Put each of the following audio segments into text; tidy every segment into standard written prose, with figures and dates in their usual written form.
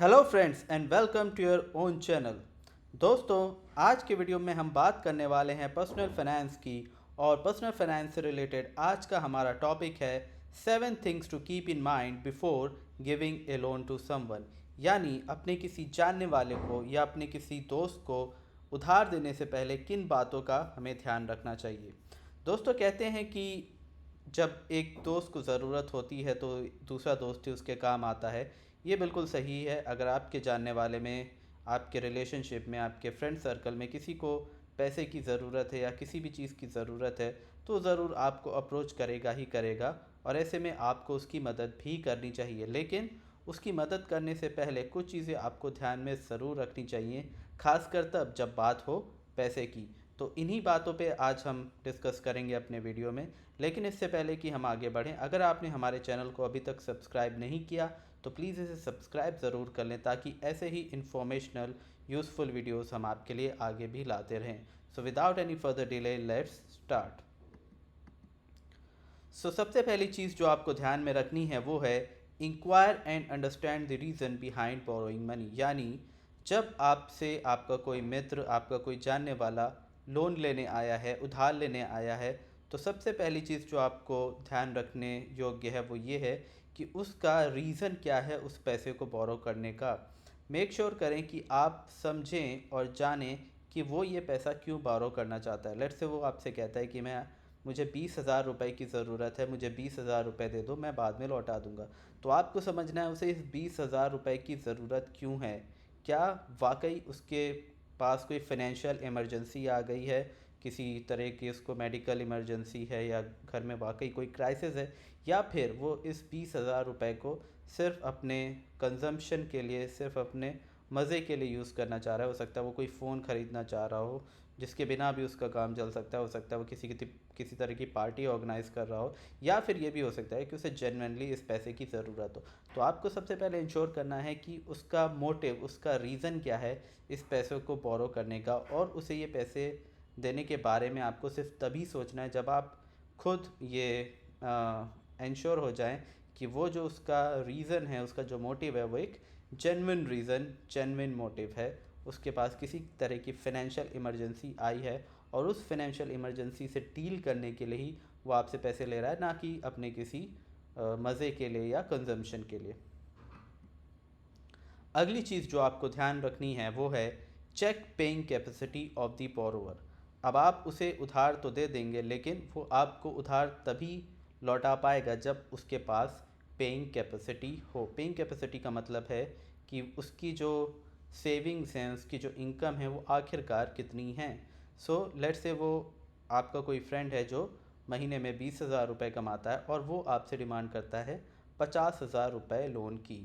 Hello friends and welcome to your own channel. दोस्तों, आज के वीडियो में हम बात करने वाले हैं पर्सनल फाइनेंस की। और पर्सनल फाइनेंस से रिलेटेड आज का हमारा टॉपिक है 7 things to keep in mind before giving a loan to someone. यानी अपने किसी जानने वाले को या अपने किसी दोस्त को उधार देने से पहले किन बातों का हमें ध्यान रखना चाहिए। दोस्तों, कहते हैं कि जब एक दोस्त को ज़रूरत होती है तो दूसरा दोस्त ही उसके काम आता है। ये बिल्कुल सही है। अगर आपके जानने वाले में, आपके रिलेशनशिप में, आपके फ्रेंड सर्कल में किसी को पैसे की ज़रूरत है या किसी भी चीज़ की ज़रूरत है तो ज़रूर आपको अप्रोच करेगा ही करेगा। और ऐसे में आपको उसकी मदद भी करनी चाहिए, लेकिन उसकी मदद करने से पहले कुछ चीज़ें आपको ध्यान में ज़रूर रखनी चाहिए, खासकर तब जब बात हो पैसे की। तो इन्हीं बातों पे आज हम डिस्कस करेंगे अपने वीडियो में। लेकिन इससे पहले कि हम आगे बढ़ें, अगर आपने हमारे चैनल को अभी तक सब्सक्राइब नहीं किया तो प्लीज़ इसे सब्सक्राइब ज़रूर कर लें, ताकि ऐसे ही इंफॉर्मेशनल यूज़फुल वीडियोस हम आपके लिए आगे भी लाते रहें। So without any further delay, let's start. सबसे पहली चीज़ जो आपको ध्यान में रखनी है वो है inquire and understand the reason behind borrowing money. यानी जब आपसे आपका कोई मित्र, आपका कोई जानने वाला लोन लेने आया है, उधार लेने आया है, तो सबसे पहली चीज़ जो आपको ध्यान रखने योग्य है वो ये है कि उसका रीज़न क्या है उस पैसे को बोरो करने का। मेक श्योर करें कि आप समझें और जानें कि वो ये पैसा क्यों बोरो करना चाहता है। लेट्स से वो आपसे कहता है कि मुझे 20,000 रुपये की ज़रूरत है, मुझे 20,000 रुपये दे दो, मैं बाद में लौटा दूंगा। तो आपको समझना है उसे इस 20,000 रुपये की ज़रूरत क्यों है। क्या वाकई उसके पास कोई फाइनेंशियल इमरजेंसी आ गई है, किसी तरह की उसको मेडिकल इमरजेंसी है, या घर में वाकई कोई क्राइसिस है, या फिर वो इस 20,000 रुपये को सिर्फ अपने कंजम्पशन के लिए, सिर्फ अपने मज़े के लिए यूज़ करना चाह रहा है। हो सकता है वो कोई फ़ोन ख़रीदना चाह रहा हो जिसके बिना भी उसका काम चल सकता है। हो सकता है वो किसी तरह की पार्टी ऑर्गेनाइज़ कर रहा हो, या फिर ये भी हो सकता है कि उसे जेन्युइनली इस पैसे की ज़रूरत हो। तो आपको सबसे पहले इंश्योर करना है कि उसका मोटिव, उसका रीज़न क्या है इस पैसों को बोरो करने का। और उसे ये पैसे देने के बारे में आपको सिर्फ तभी सोचना है जब आप खुद ये इंश्योर हो जाएं कि वो जो उसका रीज़न है, उसका जो मोटिव है, वो एक जेन्युइन रीज़न, जेन्युइन मोटिव है। उसके पास किसी तरह की फ़ाइनेंशियल इमरजेंसी आई है और उस फाइनेंशियल इमरजेंसी से डील करने के लिए ही वो आपसे पैसे ले रहा है, ना कि अपने किसी मज़े के लिए या कंजम्पशन के लिए। अगली चीज़ जो आपको ध्यान रखनी है वो है check paying capacity of the borrower. अब आप उसे उधार तो दे देंगे, लेकिन वो आपको उधार तभी लौटा पाएगा जब उसके पास पेइंग कैपेसिटी हो। पेइंग कैपेसिटी का मतलब है कि उसकी जो सेविंग्स हैं, उसकी जो इनकम है, वो आखिरकार कितनी हैं। लेट्स से वो आपका कोई फ्रेंड है जो महीने में 20,000 रुपये कमाता है और वो आपसे डिमांड करता है 50,000 रुपये लोन की।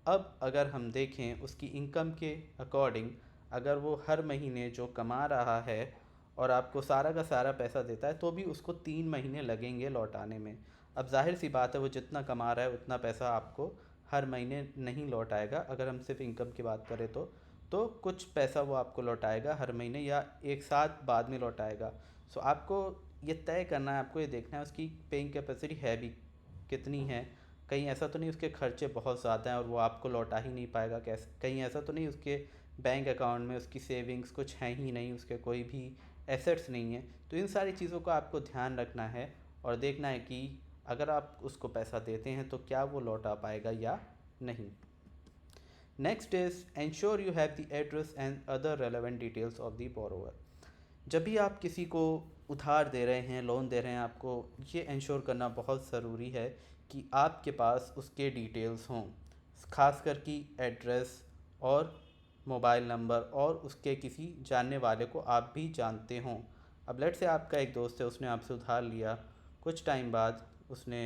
अब अगर हम देखें उसकी इनकम के अकॉर्डिंग, अगर वो हर महीने जो कमा रहा है और आपको सारा का सारा पैसा देता है, तो भी उसको 3 महीने लगेंगे लौटाने में। अब जाहिर सी बात है, वो जितना कमा रहा है उतना पैसा आपको हर महीने नहीं लौटाएगा। अगर हम सिर्फ इनकम की बात करें तो कुछ पैसा वो आपको लौटाएगा हर महीने, या एक साथ बाद में लौटाएगा। आपको ये तय करना है, आपको ये देखना है उसकी पेइंग कैपेसिटी है भी कितनी है। कहीं ऐसा तो नहीं उसके खर्चे बहुत ज़्यादा हैं और वो आपको लौटा ही नहीं पाएगा। कैसे, कहीं ऐसा तो नहीं उसके बैंक अकाउंट में उसकी सेविंग्स कुछ हैं ही नहीं, उसके कोई भी एसेट्स नहीं हैं। तो इन सारी चीज़ों का आपको ध्यान रखना है और देखना है कि अगर आप उसको पैसा देते हैं तो क्या वो लौटा पाएगा या नहीं। Next is ensure you have the address and other relevant details of the borrower. जब भी आप किसी को उधार दे रहे हैं, लोन दे रहे हैं, आपको ये इंश्योर करना बहुत ज़रूरी है कि आपके पास उसके डिटेल्स हों, खासकर कि एड्रेस और मोबाइल नंबर, और उसके किसी जानने वाले को आप भी जानते हों। अब लेट से आपका एक दोस्त है, उसने आपसे उधार लिया, कुछ टाइम बाद उसने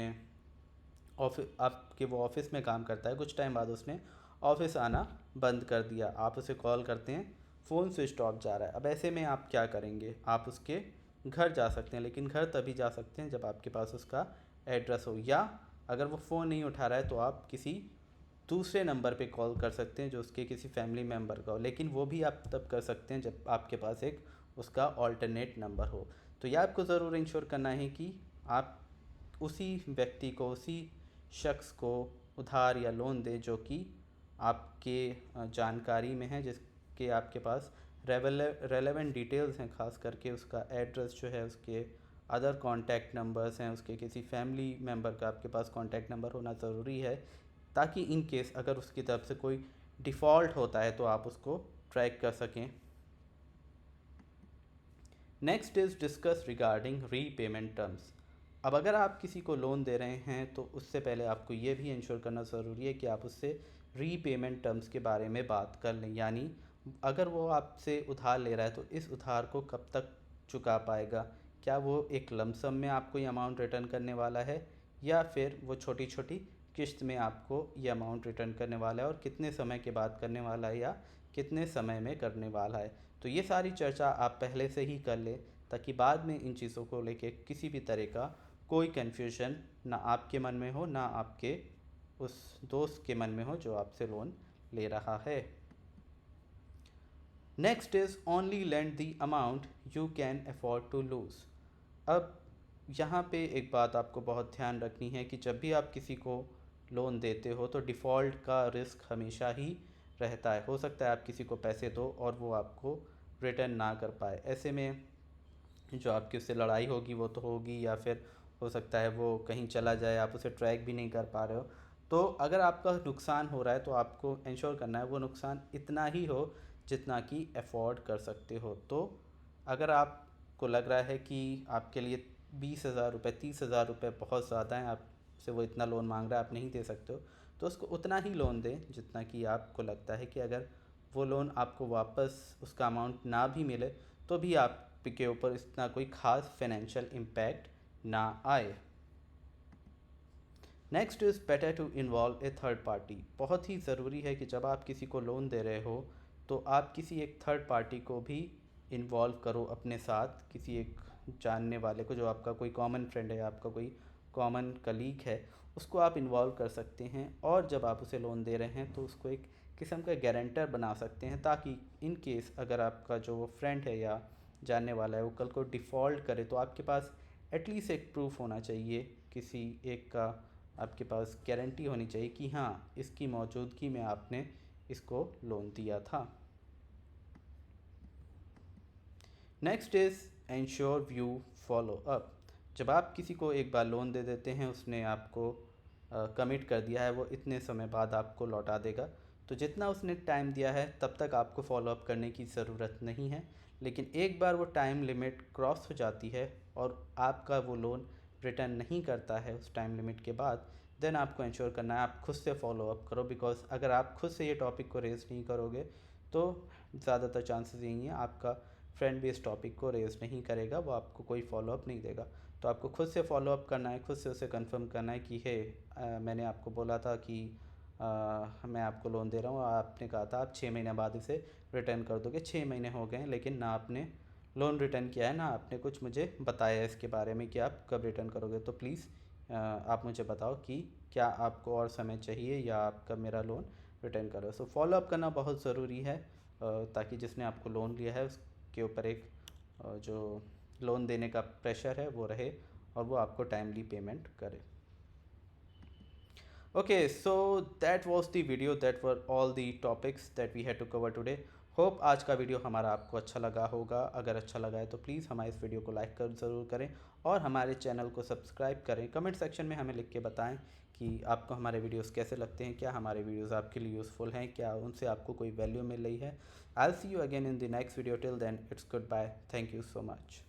ऑफिस, आपके वो ऑफिस में काम करता है, कुछ टाइम बाद उसने ऑफिस आना बंद कर दिया। आप उसे कॉल करते हैं, फ़ोन स्विच ऑफ जा रहा है। अब ऐसे में आप क्या करेंगे, आप उसके घर जा सकते हैं, लेकिन घर तभी जा सकते हैं जब आपके पास उसका एड्रेस हो, या अगर वो फ़ोन नहीं उठा रहा है तो आप किसी दूसरे नंबर पे कॉल कर सकते हैं जो उसके किसी फैमिली मेम्बर का हो। लेकिन वो भी आप तब कर सकते हैं जब आपके पास एक उसका ऑल्टरनेट नंबर हो। तो यह आपको ज़रूर इंश्योर करना है कि आप उसी व्यक्ति को, उसी शख्स को उधार या लोन दें जो कि आपके जानकारी में है, जिसके आपके पास रेलेवेंट डिटेल्स हैं, खास करके उसका एड्रेस जो है, उसके अदर कॉन्टैक्ट नंबर्स हैं, उसके किसी फैमिली मेम्बर का आपके पास कॉन्टैक्ट नंबर होना ज़रूरी है, ताकि इन केस अगर उसकी तरफ से कोई डिफ़ॉल्ट होता है तो आप उसको ट्रैक कर सकें। Next is discuss regarding repayment terms. अब अगर आप किसी को लोन दे रहे हैं तो उससे पहले आपको ये भी इंश्योर करना ज़रूरी है कि आप उससे रीपेमेंट टर्म्स के बारे में बात कर लें, यानी अगर वो आपसे उधार ले रहा है तो इस उधार को कब तक चुका पाएगा, क्या वो एक लमसम में आपको ये अमाउंट रिटर्न करने वाला है या फिर वो छोटी छोटी किश्त में आपको ये अमाउंट रिटर्न करने वाला है और कितने समय के बाद करने वाला है या कितने समय में करने वाला है। तो ये सारी चर्चा आप पहले से ही कर लें, ताकि बाद में इन चीज़ों को लेके किसी भी तरह का कोई कन्फ्यूजन ना आपके मन में हो ना आपके उस दोस्त के मन में हो जो आपसे लोन ले रहा है। Next is only lend the amount you can afford to lose. अब यहाँ पे एक बात आपको बहुत ध्यान रखनी है कि जब भी आप किसी को लोन देते हो तो डिफ़ॉल्ट का रिस्क हमेशा ही रहता है। हो सकता है आप किसी को पैसे दो और वो आपको रिटर्न ना कर पाए, ऐसे में जो आपकी उससे लड़ाई होगी वो तो होगी, या फिर हो सकता है वो कहीं चला जाए, आप उसे ट्रैक भी नहीं कर पा रहे हो। तो अगर आपका नुकसान हो रहा है तो आपको इंश्योर करना है वो नुकसान इतना ही हो जितना कि अफोर्ड कर सकते हो। तो अगर आपको लग रहा है कि आपके लिए 20,000 रुपये 30,000 रुपये बहुत ज़्यादा हैं, आपसे वो इतना लोन मांग रहा है, आप नहीं दे सकते हो, तो उसको उतना ही लोन दें जितना कि आपको लगता है कि अगर वो लोन आपको वापस उसका अमाउंट ना भी मिले तो भी आपके ऊपर इतना कोई ख़ास फाइनेंशियल इम्पैक्ट ना आए। Next is better to involve a third party. बहुत ही ज़रूरी है कि जब आप किसी को लोन दे रहे हो तो आप किसी एक थर्ड पार्टी को भी इन्वॉल्व करो अपने साथ, किसी एक जानने वाले को, जो आपका कोई कॉमन फ्रेंड है, आपका कोई कॉमन कलीग है, उसको आप इन्वॉल्व कर सकते हैं। और जब आप उसे लोन दे रहे हैं तो उसको एक किस्म का गारंटर बना सकते हैं, ताकि इन केस अगर आपका जो फ्रेंड है या जानने वाला है वो कल को डिफ़ॉल्ट करे तो आपके पास एटलीस्ट एक प्रूफ होना चाहिए, किसी एक का आपके पास गारंटी होनी चाहिए कि हाँ, इसकी मौजूदगी में आपने इसको लोन दिया था। Next is ensure view follow up. जब आप किसी को एक बार लोन दे देते हैं, उसने आपको कमिट कर दिया है वो इतने समय बाद आपको लौटा देगा, तो जितना उसने टाइम दिया है तब तक आपको फॉलो अप करने की ज़रूरत नहीं है। लेकिन एक बार वो टाइम लिमिट क्रॉस हो जाती है और आपका वो लोन रिटर्न नहीं करता है उस टाइम लिमिट के बाद, देन आपको इंश्योर करना है आप खुद से फॉलो अप करो। बिकॉज अगर आप खुद से ये टॉपिक को रेज़ नहीं करोगे तो ज़्यादातर चांसेस यही हैं आपका फ्रेंड भी इस टॉपिक को रेज़ नहीं करेगा, वो आपको कोई फॉलो अप नहीं देगा। तो आपको खुद से फॉलो अप करना है, खुद से उसे कंफर्म करना है कि मैंने आपको बोला था कि मैं आपको लोन दे रहा हूँ, आपने कहा था आप 6 महीने बाद इसे रिटर्न कर दोगे। 6 महीने हो गए हैं लेकिन ना आपने लोन रिटर्न किया है, ना आपने कुछ मुझे बताया इसके बारे में कि आप कब रिटर्न करोगे। तो प्लीज़ आप मुझे बताओ कि क्या आपको और समय चाहिए या आप कब मेरा लोन रिटर्न करो। सो फॉलो अप करना बहुत ज़रूरी है, ताकि जिसने आपको लोन लिया है उसके ऊपर एक जो लोन देने का प्रेशर है वो रहे और वो आपको टाइमली पेमेंट करे। Okay, so that was the video. That were all the topics that we had to cover today. Hope आज का वीडियो हमारा आपको अच्छा लगा होगा। अगर अच्छा लगा है तो प्लीज़ हमारे इस वीडियो को लाइक कर ज़रूर करें और हमारे चैनल को सब्सक्राइब करें। कमेंट सेक्शन में हमें लिख के बताएं कि आपको हमारे वीडियोस कैसे लगते हैं, क्या हमारे वीडियोस आपके लिए यूज़फुल हैं, क्या उनसे आपको कोई वैल्यू मिल रही है। I will see you again in the next video. Till then it's good bye. Thank you so much.